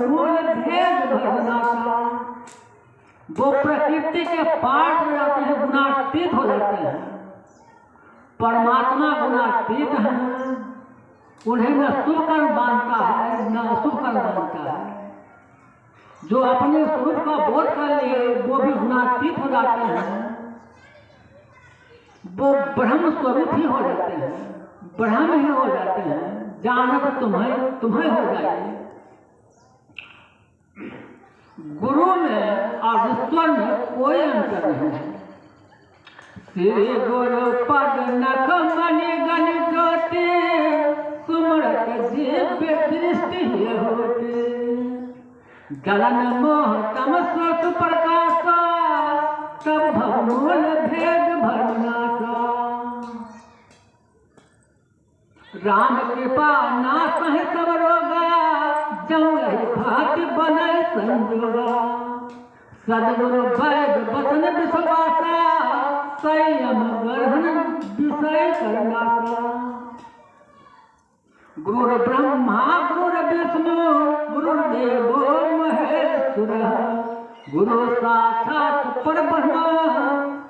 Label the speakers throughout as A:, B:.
A: मूल भेद भरना था। वो प्रकृति के पाठ में रहते हैं, गुणातीत हो जाते हैं। परमात्मा गुणातीत है, उन्हें न शुभ कर्म मानता है न अशुभ कर्म मानता है। जो अपने स्वरूप का बोध कर लिए वो भी गुणातीत हो जाते हैं, वो ब्रह्म स्वरूप ही हो जाते हैं, ब्रह्म ही हो जाते हैं। जानत तुम्हें तुम्हें हो जाएगी। गुरु में और ईश्वर में कोई अंतर नहीं है। श्री गुरु पद नख मणि गण ज्योति, सुमरत दिव्य दृष्टि होती। गलन मोह तम स्रोत प्रकाश, तब भवमूल भेद भरनाशा। राम कृपा नाश है सब रोगा, जम रही भांति बने संजोगा। सदगुरु वैद वचन विश्वासा, संयम ग्रहण विषय करनाशा। गुरु ब्रह्मा गुरु विष्णु गुरुदेवो महेश्वरः, गुरु साक्षात् परब्रह्म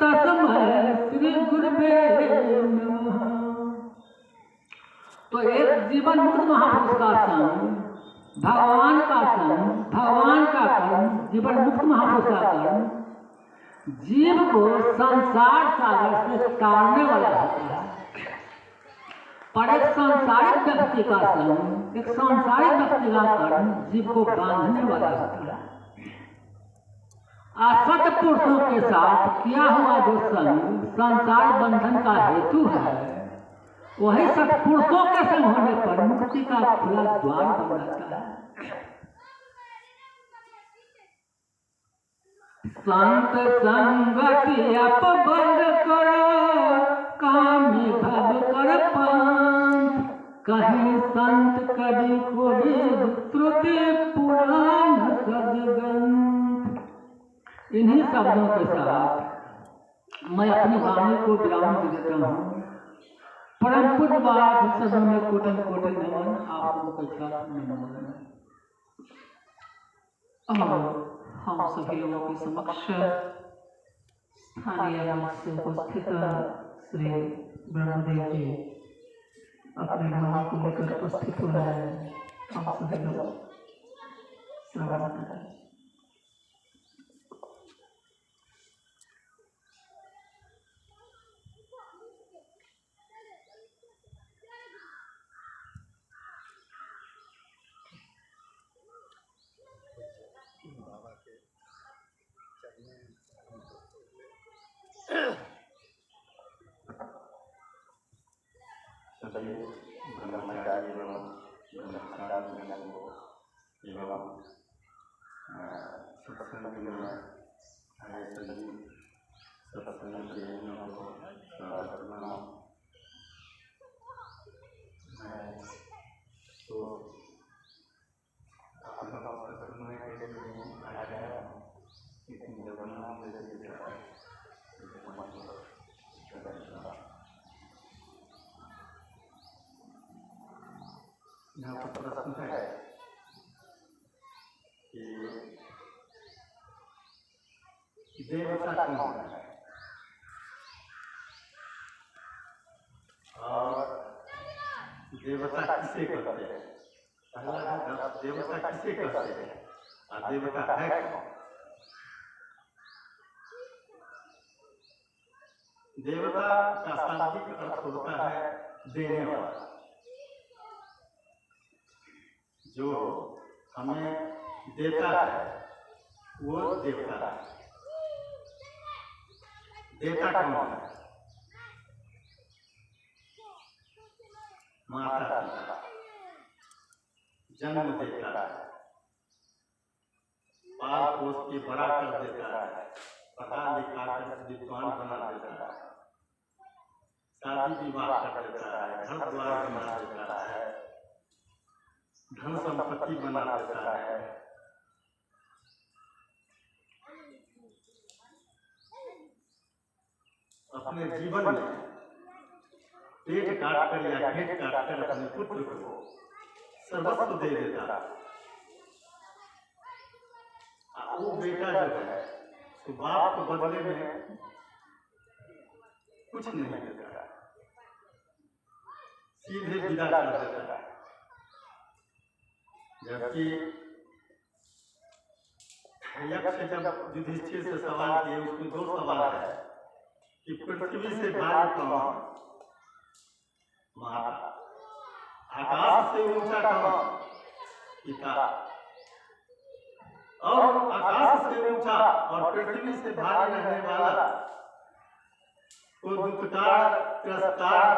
A: तस्मै श्री गुरुवे नमः। तो एक जीवन मुक्त महापुरुष का संग, भगवान का संग, भगवान का कर्म, जीवन मुक्त महापुरुष का कर्म जीव को संसार सागर से तारने वाला होता है। पर एक सांसारिक व्यक्ति का संग, एक सांसारिक व्यक्ति का कर्म जीव को बांधने वाला होता है। असत पुरुषों के साथ किया हुआ जो संग संसार बंधन का हेतु है, वही सत्पुरुषों के संग होने पर मुक्ति का खुला द्वार बन जाता है। संत संगति अपबंध करो, कामी भव कर पांत। कहीं संत कभी कोई श्रुति पुराण सदग्रंथ। इन्हीं शब्दों के साथ मैं अपनी वाणी को विराम दे देता हूँ। परम पूज्यपाद सदन में कोटि कोटि नमन, आप लोगों के साथ नमन। हम सभी लोगों के समक्ष स्थानीय मठ से उपस्थित श्री ब्रह्मदेव जी अपने नाम को लेकर उपस्थित हो रहे हैं। हम सभी लोग श्रवण करें।
B: सभी ब्रह्मचारी एवं ब्रह्मचारियों को एवं सत्संग में आए सभी सत्संग प्रेमियों को प्रणाम। मैं तो आपका सुनने के लिए आया हूँ, लेकिन जब नाम ले यहाँ पर प्रश्न है कि देवता कौन है और देवता किसे कहते हैं। पहला है देवता किसे कहते हैं और देवता है कौन। देवता का शाब्दिक अर्थ होता है देने वाला, जो हमें देता है वो देवता है। देता कौन है। माता पिता जन्म देता है, पाल पोस के बड़ा कर देता है, पढ़ा लिखा कर विद्वान बना देता है, शादी विवाह कर देता है, घर द्वार बना देता है, धन संपत्ति बना देता है। अपने जीवन में पेट काट कर या पेट काट कर अपने पुत्र को सर्वस्व दे देता है। वो बेटा जो है तो बाप को बदले में कुछ नहीं देता, सीधे विदा कर देता है। जबकि यक्ष जब युधिष्ठिर से सवाल किए, उसमें दो सवाल है कि पृथ्वी से भारी कौन, माता, आकाश से ऊंचा कौन, पिता, और आकाश से ऊंचा और पृथ्वी से भारी रहने वाला वो दुखदार त्रस्तार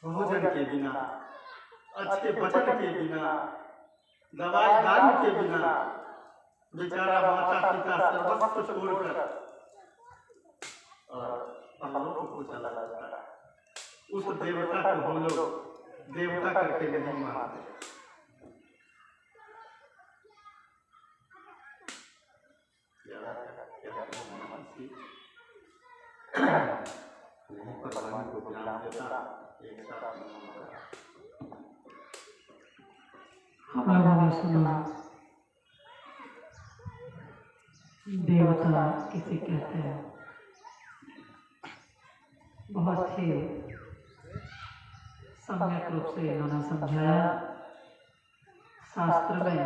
B: भोजन के बिना, अच्छे वचन के बिना, दवाई दारू के बिना बेचारा माता पिता सर्वस्व छोड़कर और परलोक को चला जाता है। उस देवता को हम लोग देवता करके नहीं मानते। भगवान को प्रणाम देता, एक साथ
A: हम लोगों ने सुना देवता किसे कहते हैं। बहुत ही सम्यक रूप से इन्होंने समझाया। शास्त्र में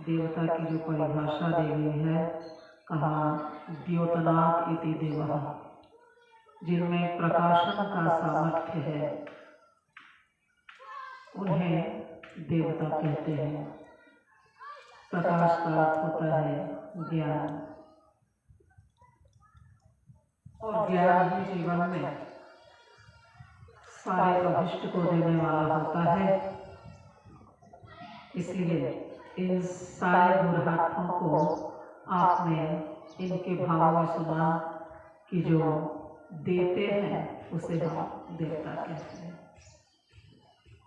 A: देवता की जो परिभाषा दी गई है, कहा द्योतनात् इति देवः, जिनमें प्रकाशन का सामर्थ्य है उन्हें देवता कहते हैं। प्रकाश का अर्थ होता है ज्ञान, और ज्ञान ही जीवन में सारे अभिष्ट को देने वाला होता है। इसलिए इन सारे बुराइयों को आपने इनके भाव में सुना कि जो देते हैं उसे हम देवता कहते हैं।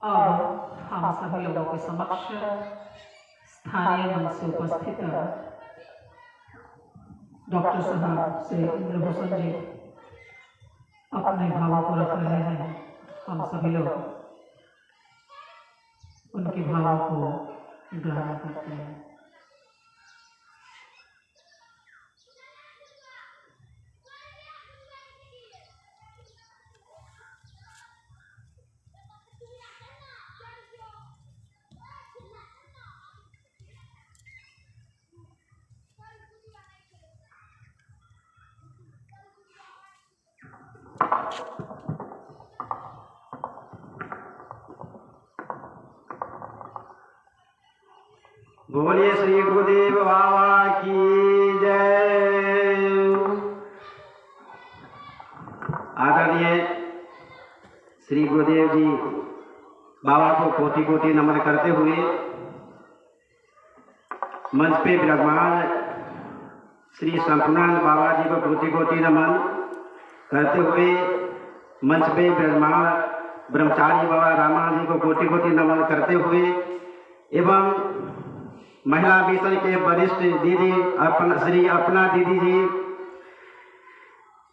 A: अब हम सभी लोगों के समक्ष स्थानीय मंच से उपस्थित डॉक्टर साहब से इंद्रभूषण जी अपने भावों को रख रहे हैं। हम सभी लोग उनके भावों को ग्रहण करते हैं।
C: बोलिए श्री गुरुदेव बाबा की जय। आदरणीय श्री गुरुदेव जी बाबा को कोटि कोटि नमन करते हुए मंच पे विराजमान श्री संपूर्णानंद बाबा जी को कोटि कोटि नमन करते हुए मंच पे विराजमान ब्रह्मचारी बाबा रामा जी को कोटि कोटि नमन करते हुए एवं महिला मिशन के वरिष्ठ दीदी श्री अपना दीदी जी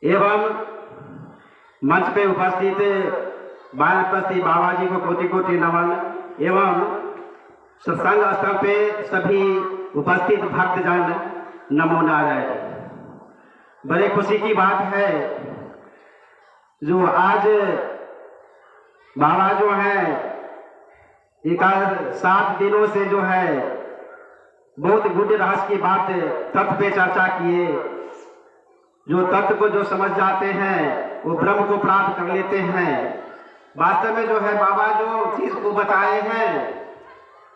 C: एवं मंच पे उपस्थित वानप्रस्थी बाबा जी को कोटि कोटि नमन एवं सत्संग स्थल पे सभी उपस्थित भक्तजन नमो नारायण। बड़े खुशी की बात है जो आज बाबा जो है एक 7 दिनों से जो है बहुत गुड रहस्य की बात तत्व पे चर्चा किए। जो तत्व को जो समझ जाते हैं वो ब्रह्म को प्राप्त कर लेते हैं। वास्तव में जो है बाबा जो चीज को बताए हैं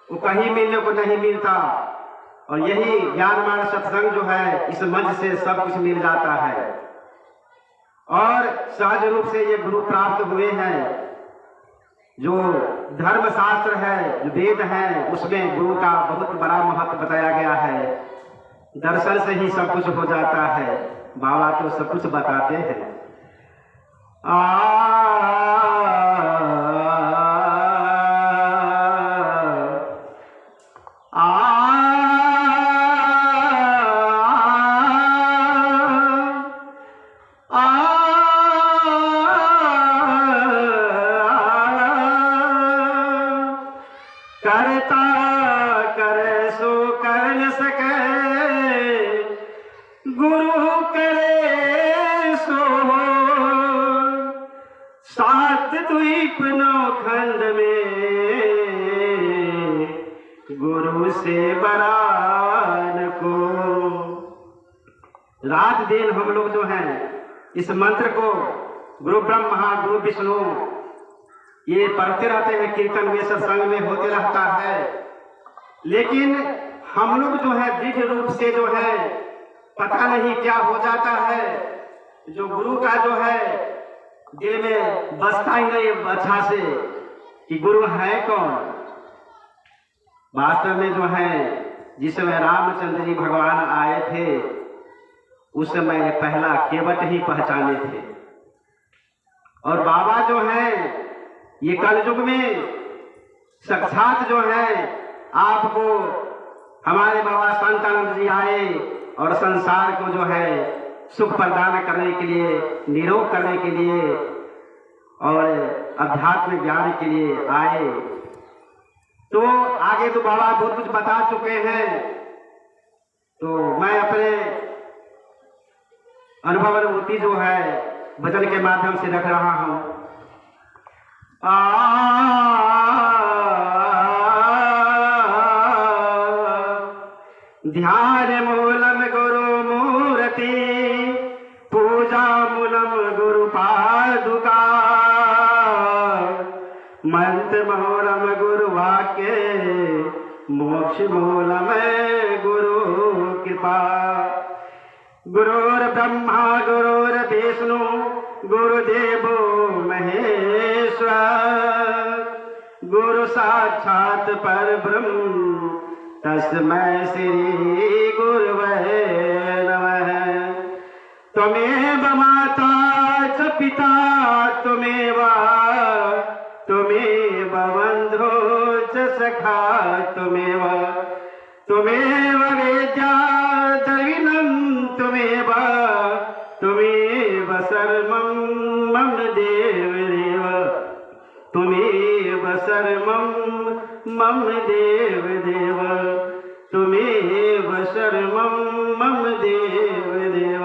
C: वो कहीं मिलने को नहीं मिलता, और यही ज्ञानमान सत्संग जो है इस मंच से सब कुछ मिल जाता है। और सहज रूप से ये गुरु प्राप्त हुए हैं। जो धर्म शास्त्र है, जो वेद है, उसमें गुरु का बहुत बड़ा महत्व बताया गया है। दर्शन से ही सब कुछ हो जाता है, बाबा तो सब कुछ बताते हैं। करता दीप नौखंड में गुरु से बरान को। रात दिन हम लोग जो हैं इस मंत्र को गुरु ब्रह्मा गुरु विष्णु ये पढ़ते रहते हैं, कीर्तन में सत्संग में होते रहता है। लेकिन हम लोग जो है दृढ़ रूप से जो है पता नहीं क्या हो जाता है, जो गुरु का जो है दिल में बसता ही नहीं अच्छा से कि गुरु है कौन। वास्तव में जो है जिस समय रामचंद्र जी भगवान आए थे उस समय पहला केवट ही पहचाने थे। और बाबा जो है ये कलयुग में साक्षात जो है आपको हमारे बाबा संतानंद जी आए और संसार को जो है सुख प्रदान करने के लिए, निरोग करने के लिए और अध्यात्म ज्ञान के लिए आए। तो आगे तो बाबा बहुत कुछ बता चुके हैं, तो मैं अपने अनुभव अनुभूति जो है वचन के माध्यम से रख रहा हूं। ध्यान मूलम गुरु मूर्ति पूजा मूलम गुरु पादुका मंत्र मूलम गुरु वाक्य मोक्ष मूलम गुरु कृपा। गुरुर ब्रह्मा गुरुर विष्णु गुरुदेवो महेश्वर गुरु साक्षात परब्रह्म तस्मै श्री गुरवे नमः। त्वमेव माता च पिता त्वमेव बन्धो च सखा त्वमेव वेद्या द्रविणं त्वमेव सर्वं मम देवदेव त्वमेव सर्वं मम देवदेव त्वमेव सर्वं मम देवदेव।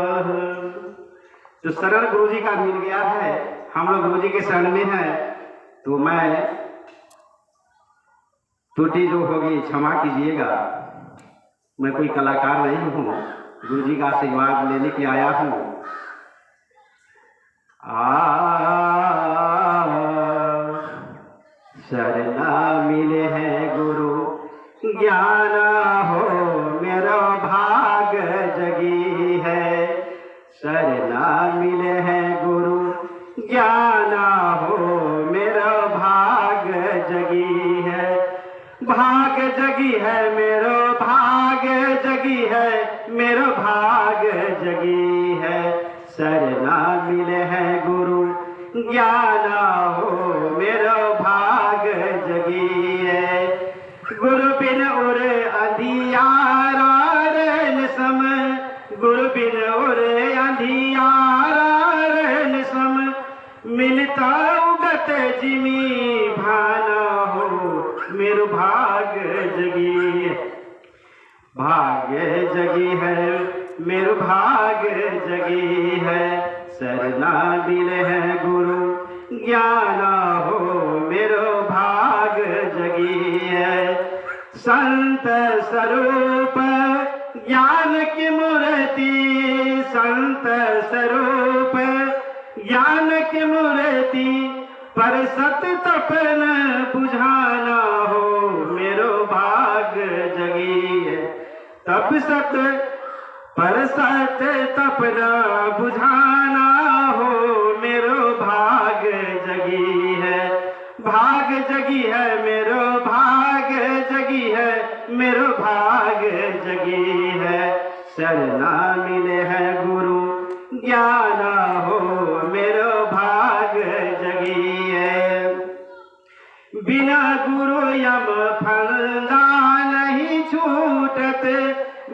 C: तो शरण गुरु जी का मिल गया है, हम लोग गुरु जी के शरण में हैं। तो मैं त्रुटि जो होगी क्षमा कीजिएगा, मैं कोई कलाकार नहीं हूँ, गुरु जी का आशीर्वाद लेने के आया हूँ। शरणा मिले हैं गुरु ज्ञान हो मेरा भाग जगी है। शरणा मिले हैं गुरु ज्ञान हो मेरा भाग जगी है। भाग जगी है मेरो भाग जगी है, मेरो भाग जगी है। शरणा मिले हैं गुरु ज्ञान हो मेरो भाग जगी है। गुरु बिन उर अंधियारा रहन सम, गुरु बिन उर अंधियारा रहन सम। मिलता उगत जिमी भाना हो मेरो भाग जगी है। भाग जगी है मेरो भाग जगी है। शरणा मिले हैं गुरु ज्ञान हो मेरो भाग जगी है। संत स्वरूप ज्ञान की मूर्ति, संत स्वरूप ज्ञान की मूर्ति। पर सत तपन बुझाना हो मेरो भाग जगी है। तप सत पर सत तपना बुझाना हो मेरो भाग जगी है। भाग जगी है मेरो भाग जगी है, मेरो भाग जगी है। शरणा मिले हैं गुरु ज्ञान हो मेरो भाग जगी है। बिना गुरु यम फंदा नहीं छूटत,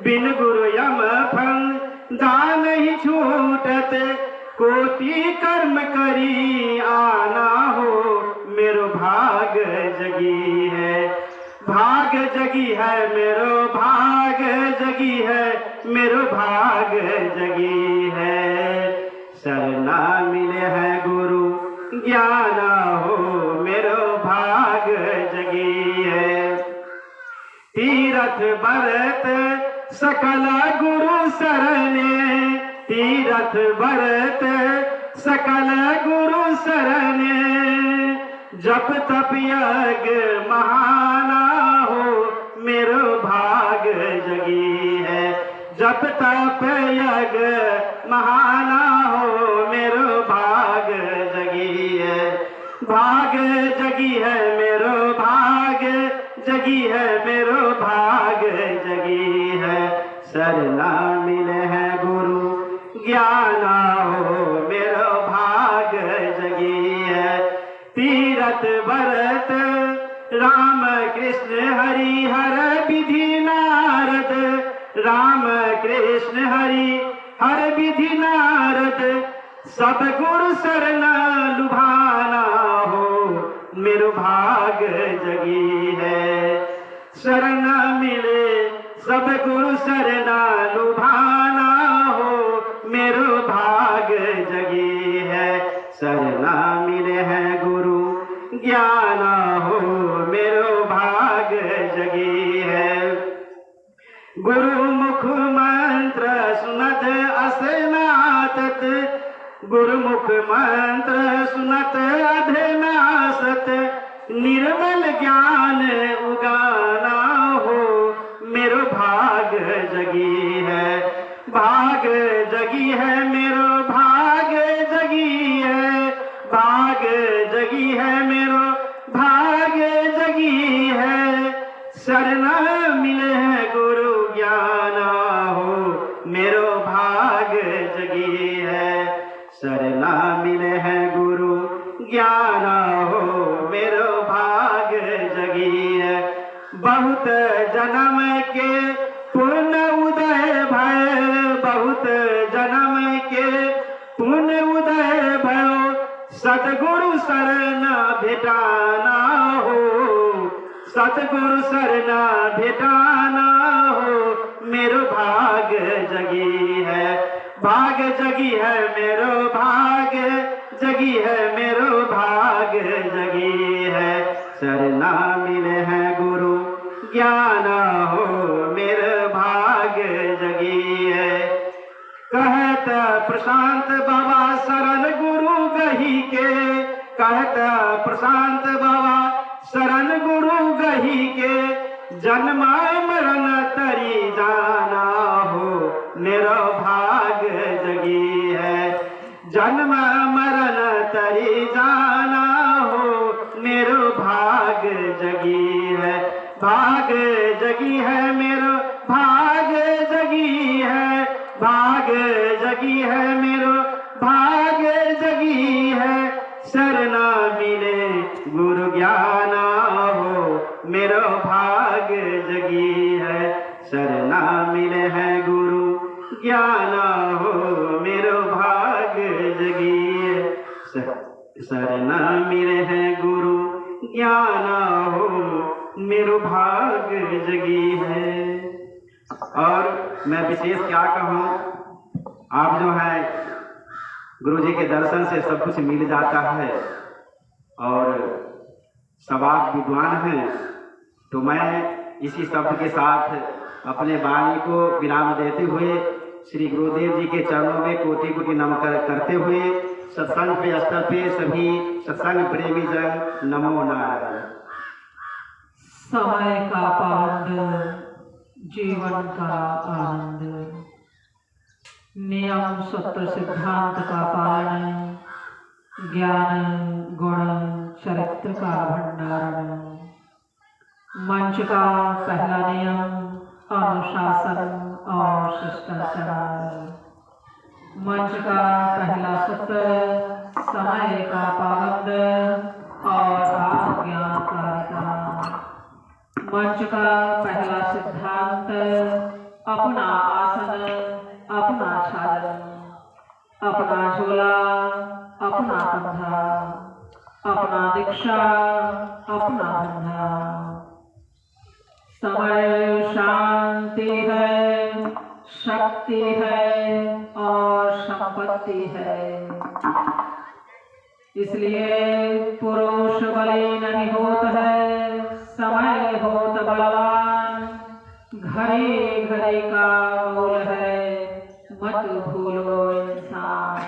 C: बिन गुरु यम फंदा नहीं छूटत। कोटि कर्म करी आना हो मेरो भाग जगी है। भाग जगी है मेरो भाग जगी है, मेरो भाग जगी है। शरणा मिले हैं गुरु ज्ञान हो तीरथ भरत सकल गुरु सरने, तीरथ भरत सकल गुरु सरने। जप तप यज्ञ महाना हो मेरो भाग जगी है, जप तप यज्ञ महाना हो मेरो भाग जगी है, भाग जगी है मेरो भाग जगी है मेरो भाग जगी है। सरना मिले है गुरु ज्ञाना हो मेरो भाग जगी है। तीरथ भरत राम कृष्ण हरि हर विधि नारद, राम कृष्ण हरि हर विधि नारद। सब गुरु शरण लुभाना हो मेरो भाग जगी है, शरण मिले सब गुरु शरण लुभाना हो मेरो भाग जगी है। शरण मिले हैं गुरु ज्ञान हो मेरो भाग जगी है। गुरु मुख मंत्र सुनत असनातत, गुरुमुख मंत्र सुनत अधनासत। निर्मल ज्ञान उगाना हो मेरो भाग जगी है, भाग जगी है मेरो भाग जगी है, भाग जगी है मेरो भाग जगी है। शरण मिले है गुरु ज्ञान हो मेरो भाग जगी है, शरण मिले है गुरु ज्ञान हो मेरो भाग जगी है। बहुत जन्म के पुण्य उदय भय, बहुत जन्म के पुण्य उदय भयो। सतगुरु शरण भेटाना हो, सतगुरु शरण भेटाना हो मेरो भाग जगी है, भाग जगी है मेरो भाग जगी है मेरो भाग जगी है। शरणा मिले हैं गुरु ज्ञान हो मेरे भाग जगी है। कहत प्रशांत बाबा शरण गुरु गही के, कहत प्रशांत बाबा शरण गुरु गही के। जन्म मरण तरी जाना हो मेरो भाग जगी है, जन्म मरण तरी जाना हो मेरो भाग जगी है। भाग जगी है मेरो भाग जगी है, भाग जगी है मेरो भाग जगी है। शरणा मिले गुरु ज्ञान हो मेरो भाग जगी है, शरणा मिले हैं गुरु ज्ञान हो मेरो भाग जगी है। शरणा मिले हैं गुरु ज्ञान हो मेरो भाग जगी है। और मैं विशेष क्या कहूँ, आप जो है गुरु जी के दर्शन से सब कुछ मिल जाता है और सब आप विद्वान हैं। तो मैं इसी शब्द के साथ अपने वाणी को विराम देते हुए श्री गुरुदेव जी के चरणों में कोटि कोटि नमन करते हुए सत्संग पे स्तर पे सभी सत्संग प्रेमी जन नमो नारायण।
A: समय का पाबंद, जीवन का आनंद, नियम सूत्र सिद्धांत का पालन, ज्ञान गुण चरित्र का भंडारण। मंच का पहला नियम अनुशासन और शिष्टाचार। मंच का पहला सूत्र समय का पाबंद और आज्ञाकारिता। मंच का पहला सिद्धांत अपना आसन अपना छालन, अपना झोला अपना कंधा, अपना दीक्षा अपना बंधा। समय शांति है, शक्ति है और संपत्ति है। इसलिए पुरुष बलि नहीं होता है, समय होत बलवान। घड़ी घड़ी का मोल है, मत भूलो इंसान।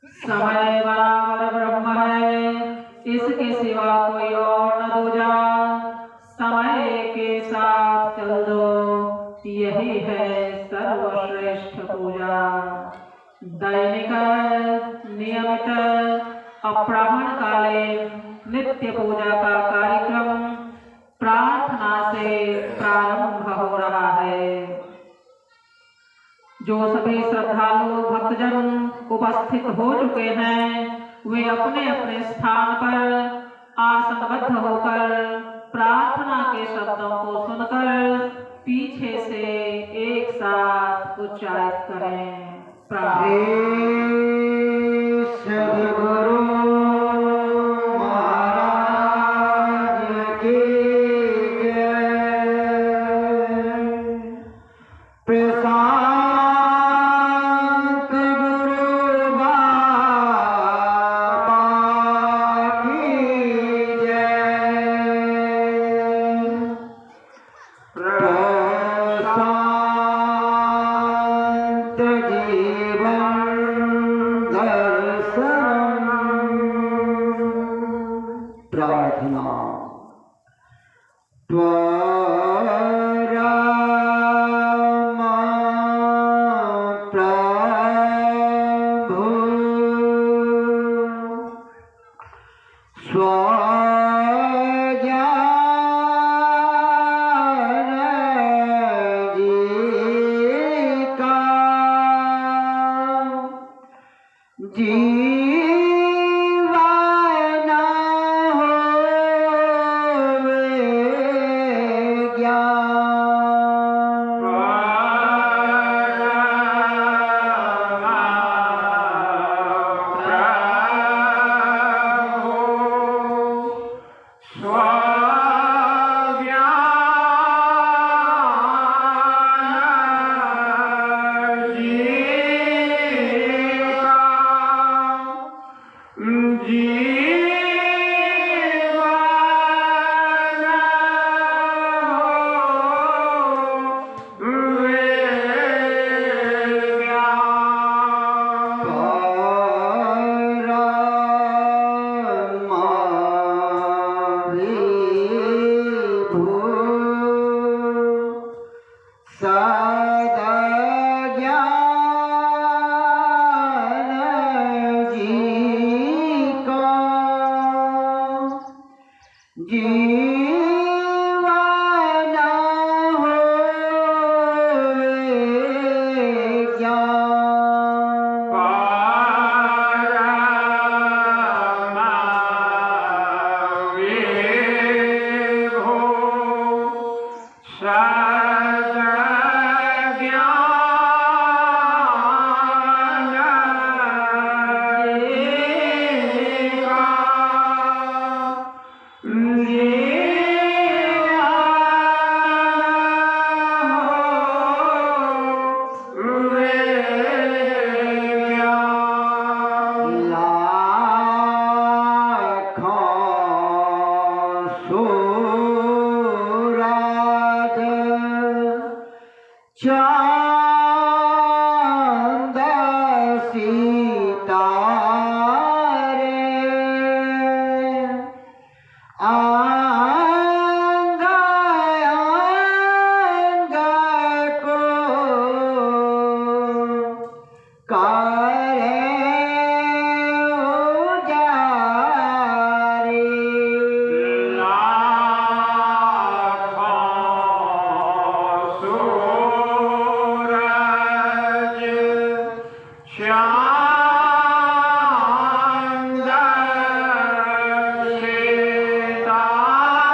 A: समय बराबर ब्रह्म है, इसके सिवा कोई और न दूजा। समय के साथ चल दो, यही है सर्वश्रेष्ठ पूजा। दैनिक नियमित अपराह्न काले नित्य पूजा का कार्यक्रम प्रार्थना से प्रारंभ हो रहा है। जो सभी श्रद्धालु भक्तजन उपस्थित हो चुके हैं, वे अपने अपने स्थान पर आसनबद्ध होकर प्रार्थना के शब्दों को सुनकर पीछे से एक साथ उच्चारित करें।
C: सद्गुरु महाराज की जय। प्रशांत गुरु बाबा की जय। प्रशांत जीवन दर्शन प्रार्थना। प्रभु स्वज्ञान जीका जीवन होवे ज्ञान। जीवन होवे चांद सितारे अंग अंग को करे उजारे। चांद सितारे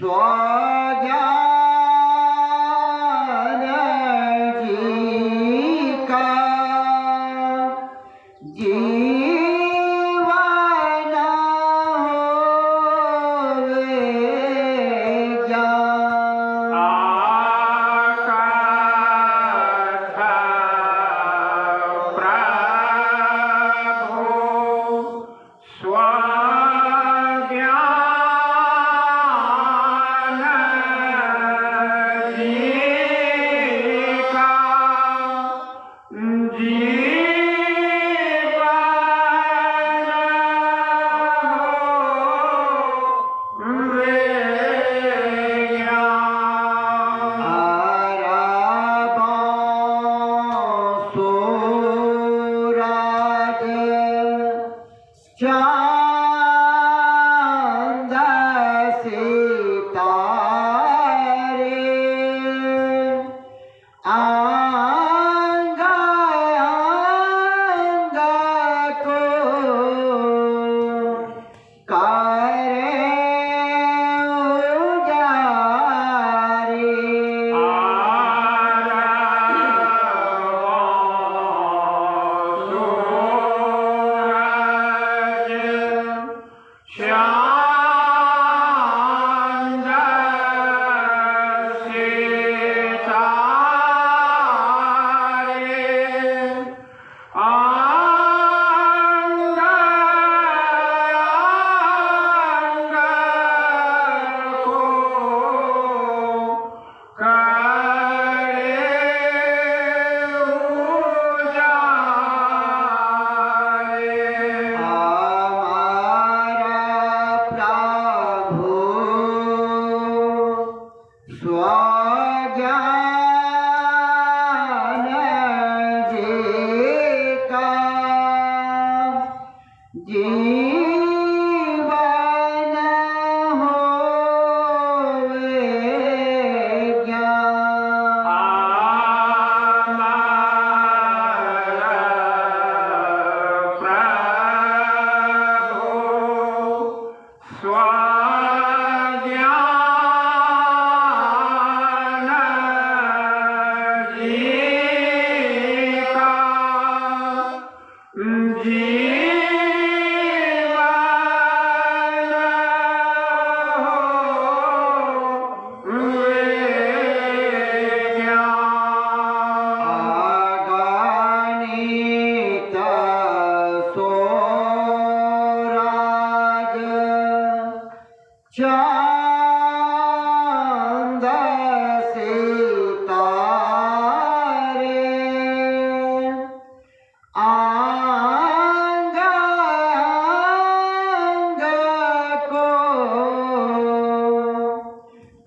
C: स्वज्ञान जी का जीवन होवे ज्ञान। चांद सितारे आंग आंग को करे उजारे। स्वज्ञान जी का जीवन होवे ज्ञान। चांद सितारे आंग आंग को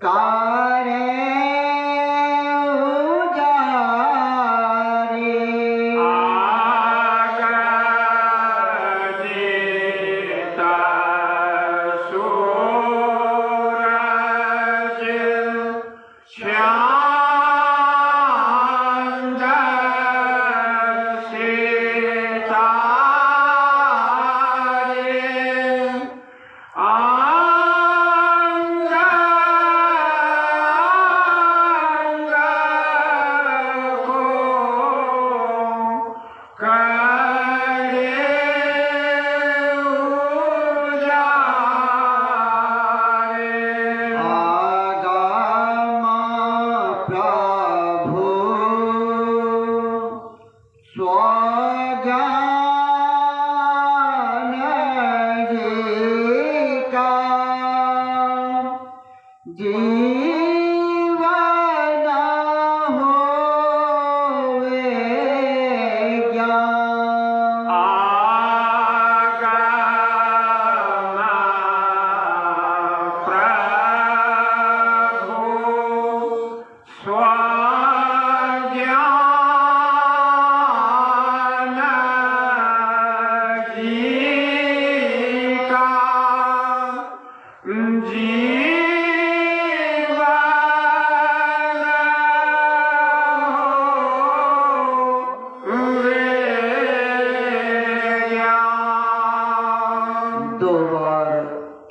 C: करे उजारे। स्वज्ञान जी का जीवन होवे ज्ञान।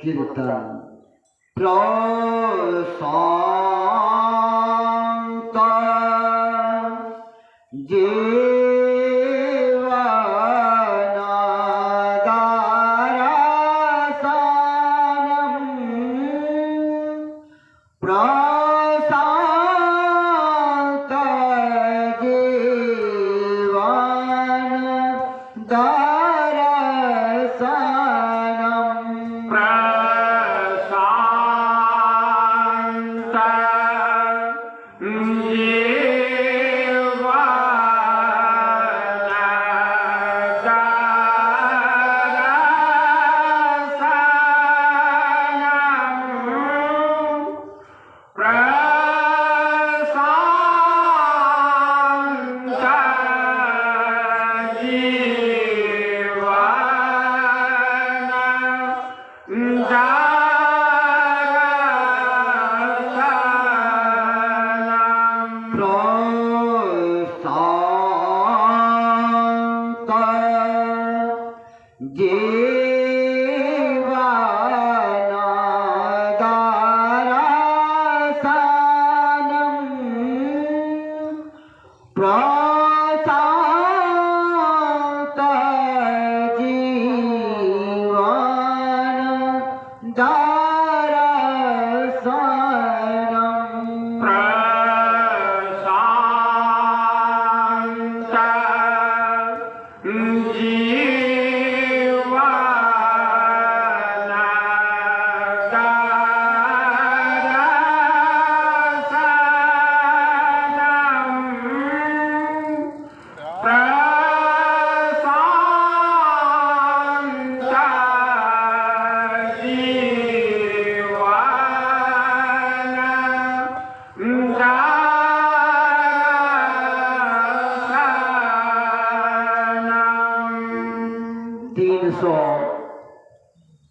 C: कीर्तन प्रभु शांत जीवनादरसनं प्रशांत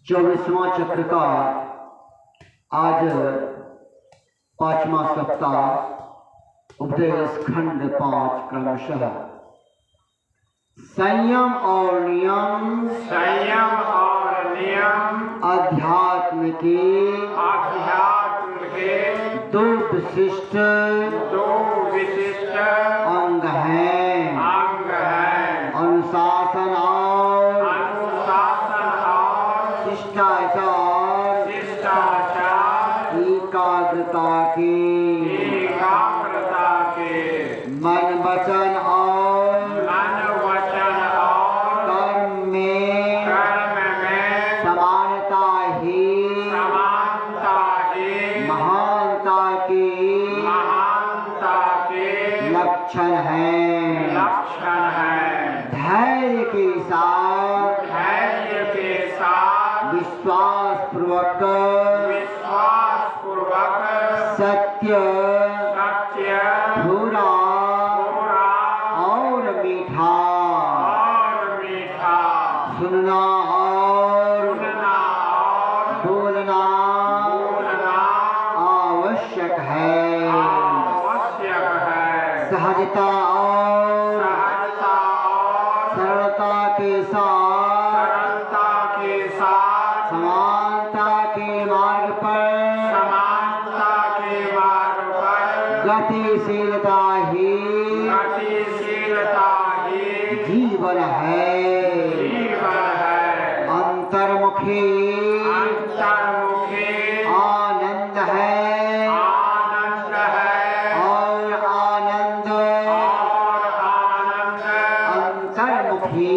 C: चौबीसवां चक्र का आज 5वां सप्ताह उपदेश खंड 5 क्रमशः संयम और नियम अध्यात्म के दो विशिष्ट अंग हैं अनुशासन और शिष्टाचार एकाग्रता के मन वचन और कर्म में समानता ही महानता के लक्षण है। धैर्य के साथ विश्वास पूर्वक सत्य थोड़ा और मीठा सुनना और बोलना आवश्यक है। सहजता और सरलता के साथ समानता के मार्ग पर गतिशीलता ही जीवन है। अंतर्मुखी आनंद है और आनंद अंतर्मुखी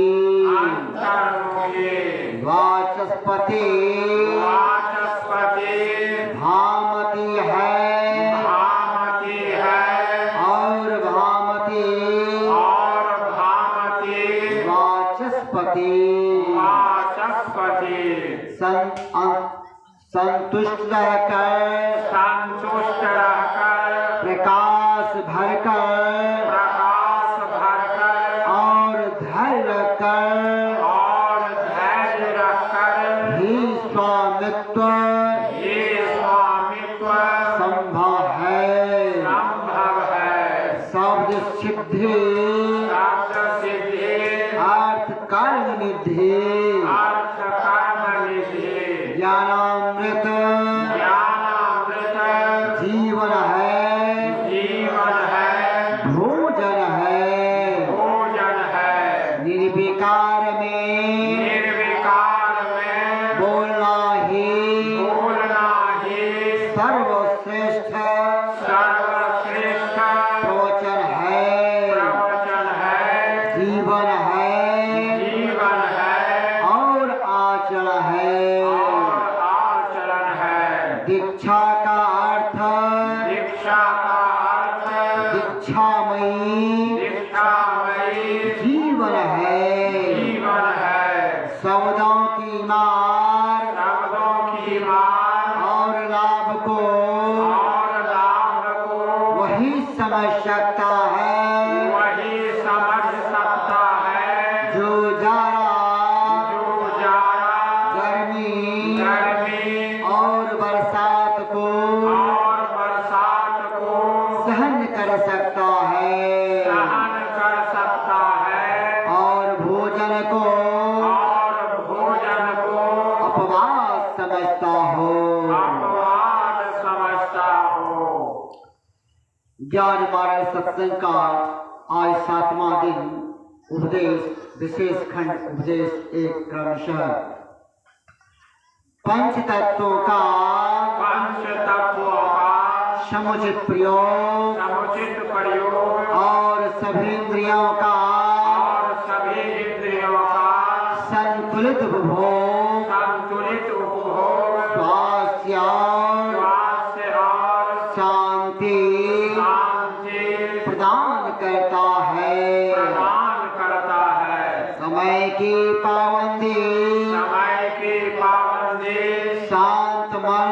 C: वाचस्पति भामती है और भामती वाचस्पति संतुष्ट रहकर प्रकाश भरकर और धैर्य रखकर ही स्वामित्व संभव है। शब्द सिद्धि अर्थ कर्म निधि ज्ञानामृत
D: सर्वश्रेष्ठ प्रवचन है, जीवन है और आचरण है। दीक्षा का अर्थ दीक्षामयी जीवन है। शब्दों की मार और लाभ को वही समझ सकता है जो जाड़ा गर्मी और बरसात को सहन कर सकता है और भोजन को अपवाद समझता हो। ज्ञान मार्ग सत्संग का आज 7वां दिन उपदेश विशेष खंड उपदेश एक क्रमशः पंच तत्वों का समुचित प्रयोग और सभी इंद्रियों का संतुलित उपभोग स्वास्थ्य और शांति प्रदान करता है। समय की पाबंदी शांत मन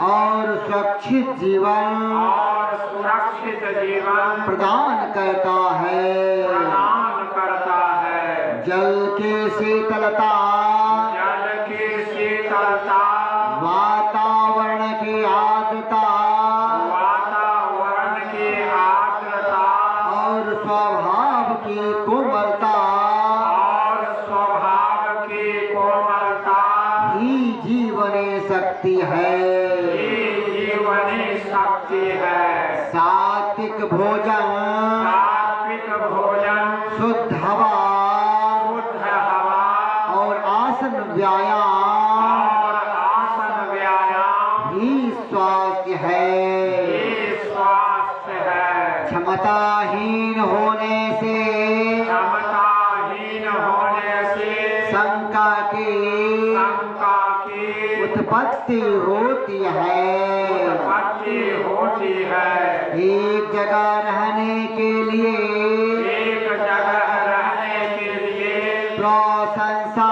D: और सुरक्षित जीवन प्रदान करता है। जल की शीतलता वातावरण की आर्द्रता और स्वभाव की कोमलता ही जीवनी शक्ति है। सात्विक भोजन शुद्ध हवा और आसन व्यायाम ही स्वास्थ्य है। क्षमताहीन होने से शंका की उत्पत्ति होती है। एक जगह रहने के लिए प्रशंसा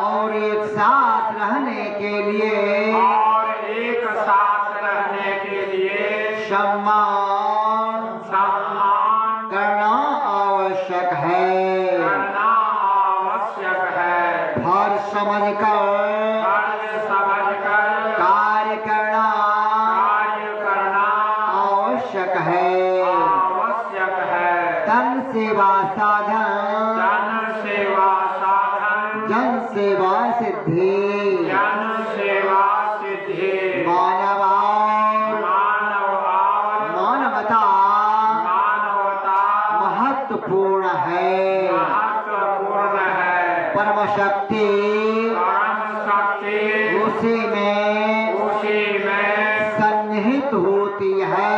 D: और एक साथ रहने के लिए सम्मान करना आवश्यक है। फर्ज समझकर कार्य करना आवश्यक है। तन सेवा साधन जन सेवा सिद्धि। मानवता महत्वपूर्ण है। परम शक्ति उसी में सन्निहित होती है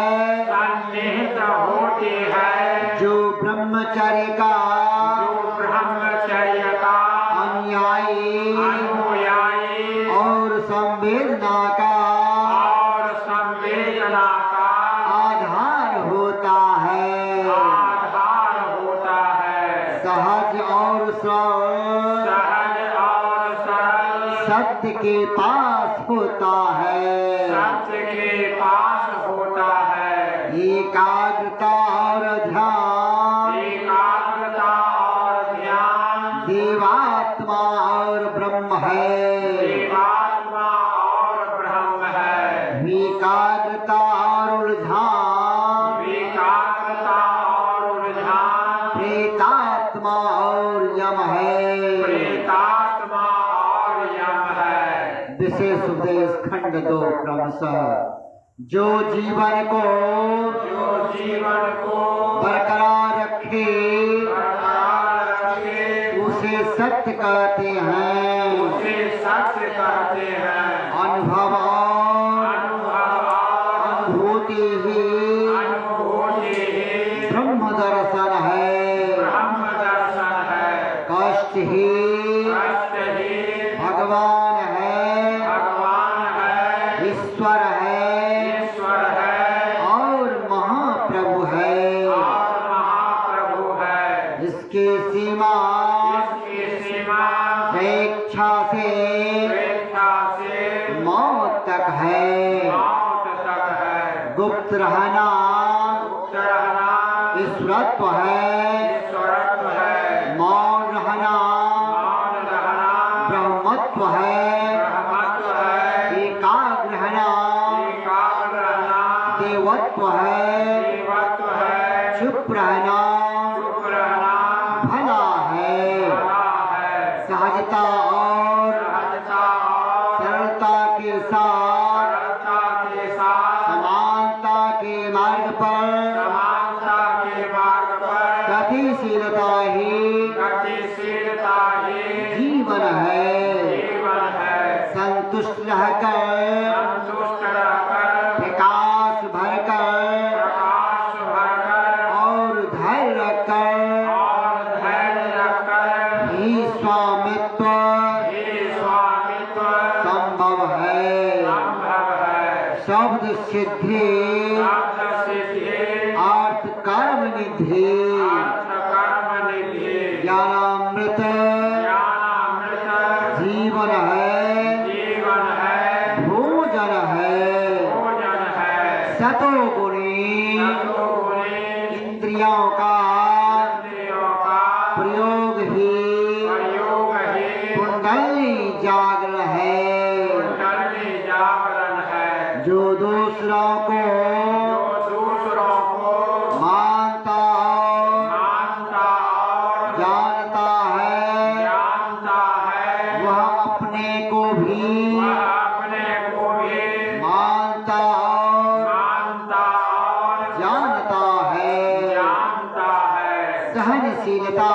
D: जो ब्रह्मचर्य का अनुयायी और संवेदना का आधार होता है। सहज और सत्य के पास होता है। एकाग्रता और ध्यान देवात्मा और ब्रह्म है। एकाग्रता और उलझान प्रेतात्मा और यम है। विशेष उपदेश खंड 2 क्रमशः जो जीवन को बरकरार रखे उसे सत्य कहते हैं।
B: उसे सत्य कहते हैं।
D: अनुभव और अनुभूति ही ब्रह्म दर्शन है। कष्ट ही भगवान है, ईश्वर है और महाप्रभु है। इसकी सीमा स्वेच्छा से मौत तक है। गुप्त रहना ईश्वरत्व है, मौन रहना ब्रह्मत्व है, एकाग्र रहना देवत्व है, चुप रहना भला है। सहजता और सरलता के साथ समानता के मार्ग पर गतिशीलता ही जीवन है। संतुष्ट रहकर प्रकाश भरकर और धैर्य रखकर ही स्वामित्व संभव है। शब्द सिद्धि अर्थ कर्म निधि ज्ञानामृत जीवन है, भोजन है। सतोगुणी इंद्रियों का प्रयोग ही कुंडली जागरण है। जो दूसरों को मानता जानता है वह अपने को भी मानता जानता है। सहनशीलता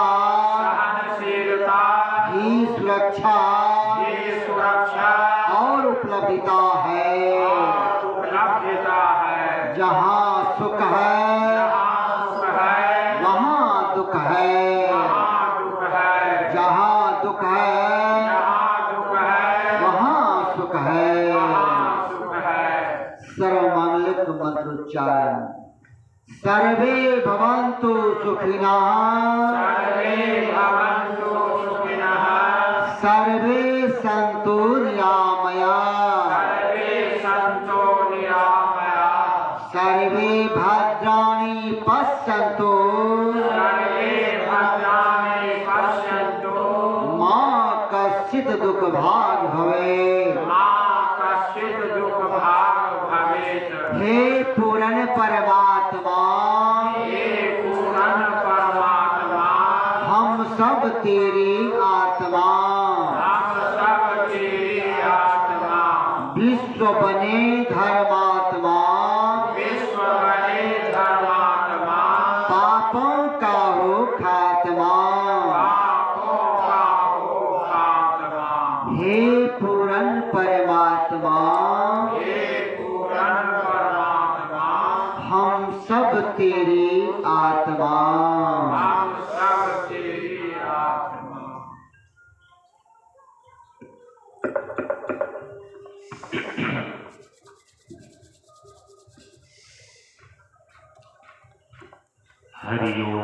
D: ही सुरक्षा और उपलब्धता है। जहाँ सुख है वहाँ दुख है, जहाँ दुख है वहाँ सुख है। सर्वमंगलिक मंत्रोच्चारण। सर्वे भवन्तु सुखिनः, सर्वे सन्तु निरामयाः, सर्वे भद्राणि पश्यन्तु, मा कश्चित् दुःखभाग् भवेत्। हे पूर्ण परमात्मा, हम सब तेरी आत्मा। विश्व बने धर्मात्मा, पापों का हो खात्मा। हे पूर्ण परमात्मा, हम सब तेरी आत्मा।
E: हरि ओम।